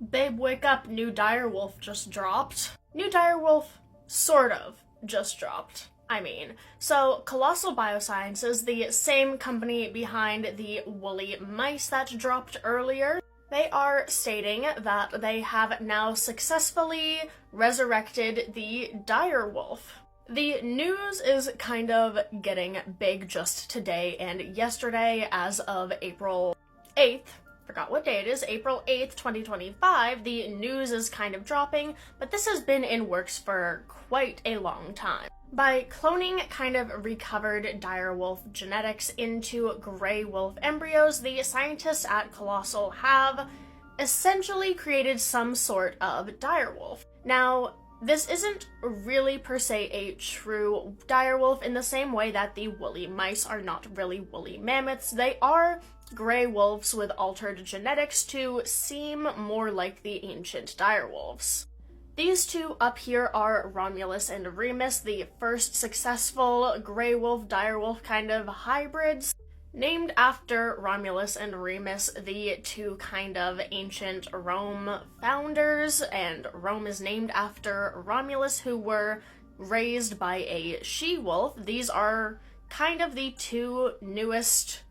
Babe, wake up, new direwolf just dropped. New direwolf, sort of, just dropped. So Colossal Biosciences, the same company behind the woolly mice that dropped earlier, they are stating that they have now successfully resurrected the direwolf. The news is kind of getting big just today and yesterday as of April 8th. Forgot what day it is, April 8th, 2025, the news is kind of dropping, but this has been in works for quite a long time. By cloning kind of recovered direwolf genetics into gray wolf embryos, the scientists at Colossal have essentially created some sort of direwolf. Now, this isn't really per se a true direwolf in the same way that the woolly mice are not really woolly mammoths. They are gray wolves with altered genetics to seem more like the ancient direwolves. These two up here are Romulus and Remus, the first successful gray wolf direwolf kind of hybrids, named after Romulus and Remus, the two kind of ancient Rome founders, and Rome is named after Romulus, who were raised by a she-wolf. These are kind of the two newest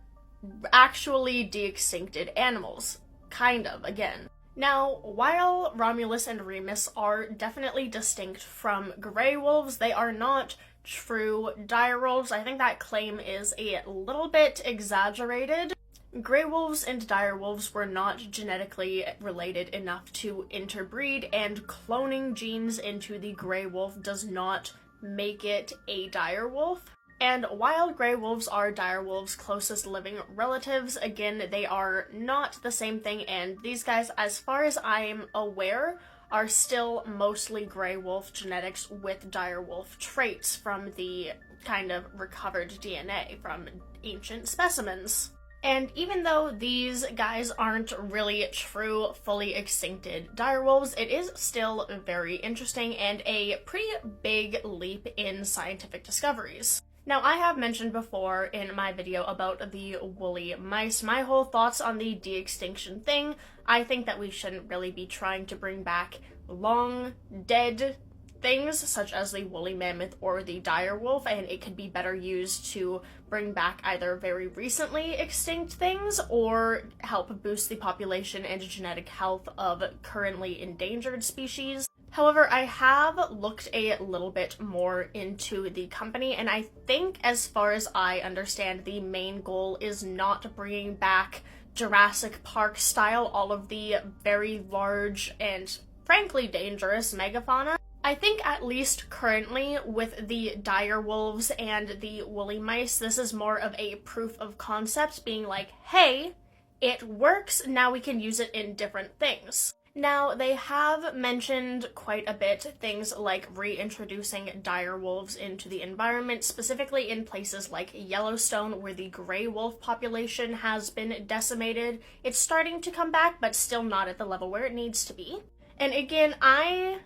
actually de-extincted animals, kind of, again. Now, while Romulus and Remus are definitely distinct from gray wolves, they are not true direwolves. I think that claim is a little bit exaggerated. Gray wolves and direwolves were not genetically related enough to interbreed, and cloning genes into the gray wolf does not make it a direwolf. And while gray wolves are direwolves' closest living relatives, again, they are not the same thing, and these guys, as far as I'm aware, are still mostly gray wolf genetics with direwolf traits from the kind of recovered DNA from ancient specimens. And even though these guys aren't really true, fully extincted direwolves, it is still very interesting and a pretty big leap in scientific discoveries. Now, I have mentioned before in my video about the woolly mice my whole thoughts on the de-extinction thing. I think that we shouldn't really be trying to bring back long dead things such as the woolly mammoth or the direwolf, and it could be better used to bring back either very recently extinct things or help boost the population and genetic health of currently endangered species. However, I have looked a little bit more into the company, and I think, as far as I understand, the main goal is not bringing back Jurassic Park style, all of the very large and frankly dangerous megafauna. I think at least currently with the direwolves and the woolly mice, this is more of a proof of concept, being like, hey, it works, now we can use it in different things. Now, they have mentioned quite a bit things like reintroducing direwolves into the environment, specifically in places like Yellowstone, where the gray wolf population has been decimated. It's starting to come back, but still not at the level where it needs to be. And again, I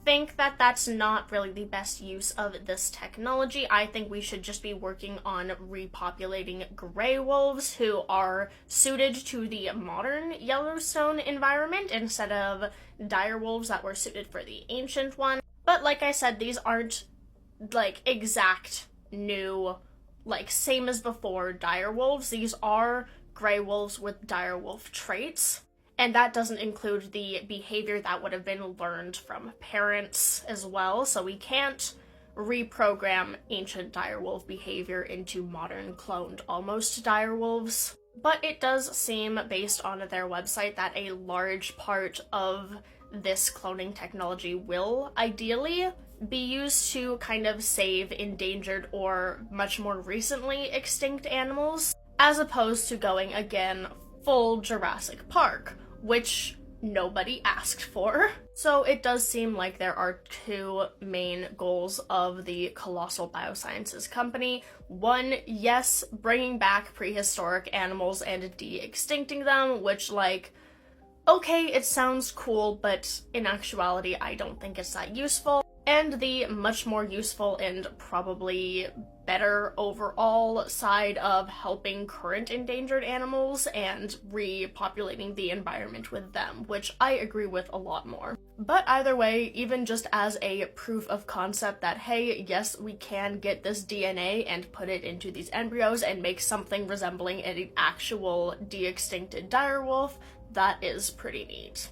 think that that's not really the best use of this technology. I think we should just be working on repopulating gray wolves who are suited to the modern Yellowstone environment instead of direwolves that were suited for the ancient one. But like I said, these aren't like exact new, like same as before direwolves. These are gray wolves with direwolf traits. And that doesn't include the behavior that would have been learned from parents as well, so we can't reprogram ancient direwolf behavior into modern cloned almost direwolves. But it does seem, based on their website, that a large part of this cloning technology will ideally be used to kind of save endangered or much more recently extinct animals, as opposed to going, again, full Jurassic Park, which nobody asked for. So it does seem like there are two main goals of the Colossal Biosciences company. One, yes, bringing back prehistoric animals and de-extincting them, which, like, okay, it sounds cool, but in actuality, I don't think it's that useful. and the much more useful and probably better overall side of helping current endangered animals and repopulating the environment with them, which I agree with a lot more. But either way, even just as a proof of concept that, hey, yes, we can get this DNA and put it into these embryos and make something resembling an actual de-extincted direwolf, that is pretty neat.